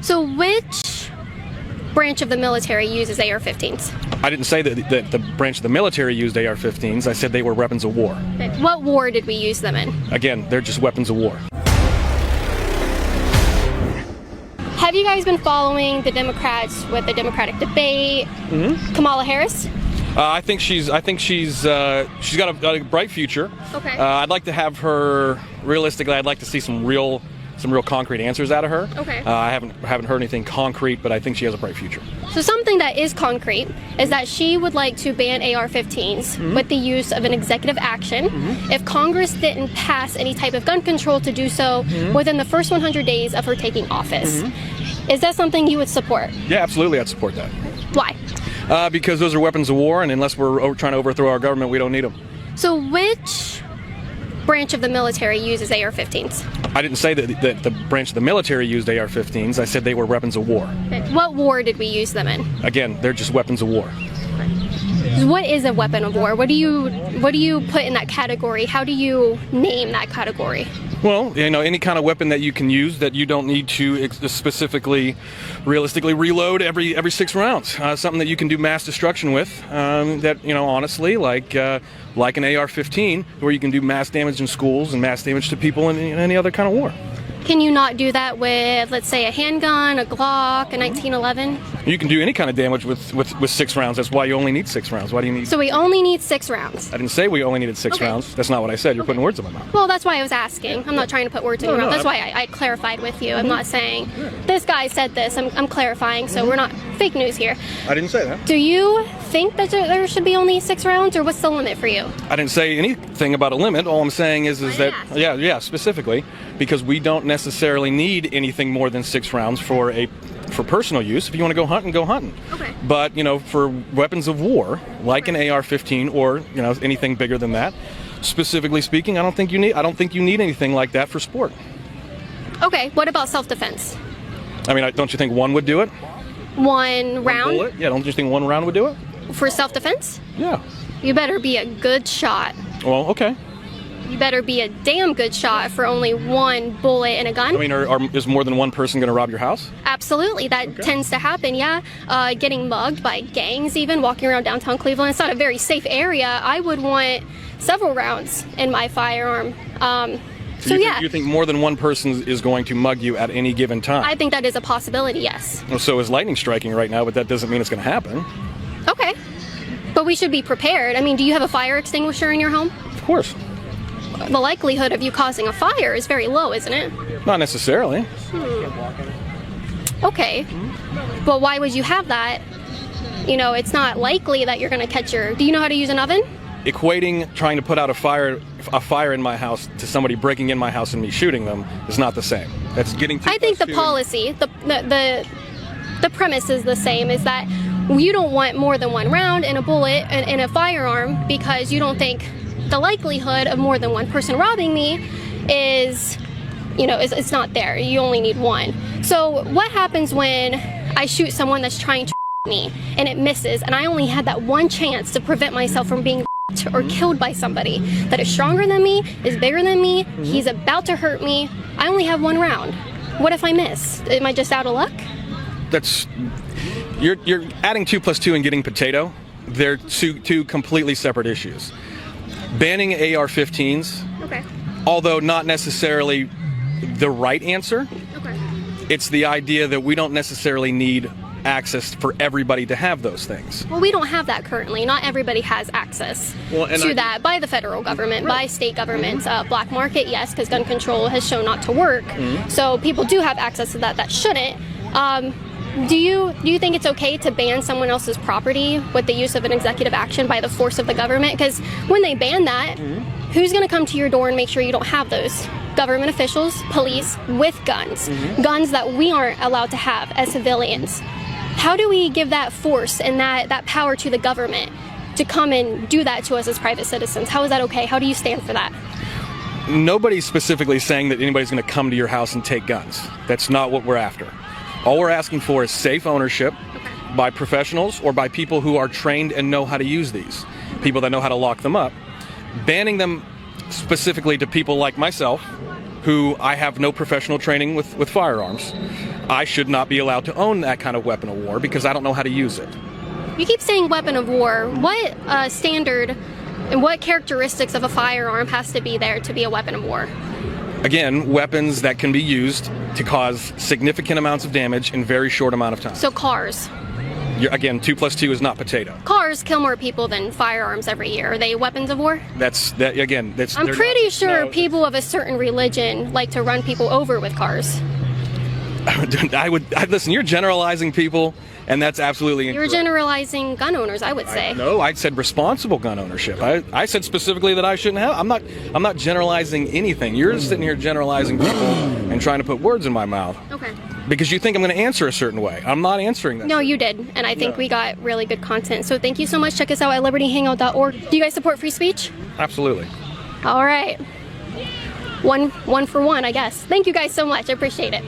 So which branch of the military uses AR-15s? I didn't say that the branch of the military used AR-15s. I said they were weapons of war. What war did we use them in? Again, they're just weapons of war. Have you guys been following the Democrats with the Democratic debate? Kamala Harris? I think she's got a bright future. Okay. I'd like to have her. Realistically, I'd like to see some real concrete answers out of her. Okay. I haven't heard anything concrete, but I think she has a bright future. So something that is concrete is that she would like to ban AR-15s with the use of an executive action if Congress didn't pass any type of gun control to do so within the first 100 days of her taking office. Is that something you would support? Yeah, absolutely, I'd support that. Why? Because those are weapons of war, and unless we're trying to overthrow our government, we don't need them. So which branch of the military uses AR-15s? I didn't say that the branch of the military used AR-15s. I said they were weapons of war. What war did we use them in? Again, they're just weapons of war. What is a weapon of war? What do you put in that category? How do you name that category? Well, any kind of weapon that you can use that you don't need to specifically, realistically reload every 6 rounds. Something that you can do mass destruction with. That honestly, like an AR-15, where you can do mass damage in schools and mass damage to people in any other kind of war. Can you not do that with, let's say, a handgun, a Glock, a 1911? You can do any kind of damage with 6 rounds. That's why you only need 6 rounds. Why do you need? So we only need 6 rounds. I didn't say we only needed 6 rounds. That's not what I said. You're putting words in my mouth. Well, that's why I was asking. I'm not trying to put words in your mouth. That's why I clarified with you. I'm not saying this guy said this. I'm clarifying, so we're not fake news here. I didn't say that. Do you think that there should be only 6 rounds, or what's the limit for you? I didn't say anything about a limit. All I'm saying is that yeah, specifically, because we don't necessarily need anything more than 6 rounds for personal use. If you want to go hunting, go hunting. Okay. But for weapons of war, like an AR-15 or anything bigger than that, specifically speaking, I don't think you need anything like that for sport. Okay. What about self-defense? I mean, don't you think one would do it? One round? Bullet? Yeah, don't you think one round would do it? For self-defense? Yeah. You better be a good shot. Well, okay. You better be a damn good shot for only 1 bullet in a gun. I mean, is more than one person going to rob your house? Absolutely. That tends to happen, yeah. Getting mugged by gangs even, walking around downtown Cleveland. It's not a very safe area. I would want several rounds in my firearm. You think more than one person is going to mug you at any given time? I think that is a possibility, yes. Well, so is lightning striking right now, but that doesn't mean it's going to happen. Okay. But we should be prepared. I mean, do you have a fire extinguisher in your home? Of course. The likelihood of you causing a fire is very low, isn't it? Not necessarily. Okay. But why would you have that? It's not likely that you're going to catch do you know how to use an oven? Equating trying to put out a fire in my house to somebody breaking in my house and me shooting them is not the same. That's getting too I think the policy, the premise is the same, is that you don't want more than 1 round in a bullet in a firearm because you don't think the likelihood of more than one person robbing me is it's not there. You only need 1. So what happens when I shoot someone that's trying to me and it misses, and I only had that 1 chance to prevent myself from being or killed by somebody that is stronger than me, is bigger than me, he's about to hurt me. I only have 1 round. What if I miss? Am I just out of luck? You're adding 2 + 2 and getting potato. They're two completely separate issues. Banning AR-15s, although not necessarily the right answer, it's the idea that we don't necessarily need access for everybody to have those things. Well, we don't have that currently. Not everybody has access to that by the federal government, by state governments. Black market, yes, because gun control has shown not to work. So people do have access to that shouldn't. Do you think it's okay to ban someone else's property with the use of an executive action by the force of the government? Because when they ban that, who's going to come to your door and make sure you don't have those? Government officials, police, with guns. Guns that we aren't allowed to have as civilians. How do we give that force and that power to the government to come and do that to us as private citizens? How is that okay? How do you stand for that? Nobody's specifically saying that anybody's going to come to your house and take guns. That's not what we're after. All we're asking for is safe ownership by professionals or by people who are trained and know how to use these, people that know how to lock them up. Banning them specifically to people like myself who I have no professional training with firearms. I should not be allowed to own that kind of weapon of war because I don't know how to use it. You keep saying weapon of war. What standard and what characteristics of a firearm has to be there to be a weapon of war? Again, weapons that can be used to cause significant amounts of damage in very short amount of time. So cars. Again, 2 + 2 is not potato. Cars kill more people than firearms every year. Are they weapons of war? I'm pretty sure people of a certain religion like to run people over with cars. Listen, you're generalizing people, and that's absolutely incorrect. You're generalizing gun owners, I would say. No, I said responsible gun ownership. I said specifically that I shouldn't have. I'm not generalizing anything. You're sitting here generalizing people and trying to put words in my mouth. Okay. Because you think I'm going to answer a certain way. I'm not answering that. No, you did, and I think we got really good content. So thank you so much. Check us out at libertyhangout.org. Do you guys support free speech? Absolutely. All right. One for one, I guess. Thank you guys so much. I appreciate it.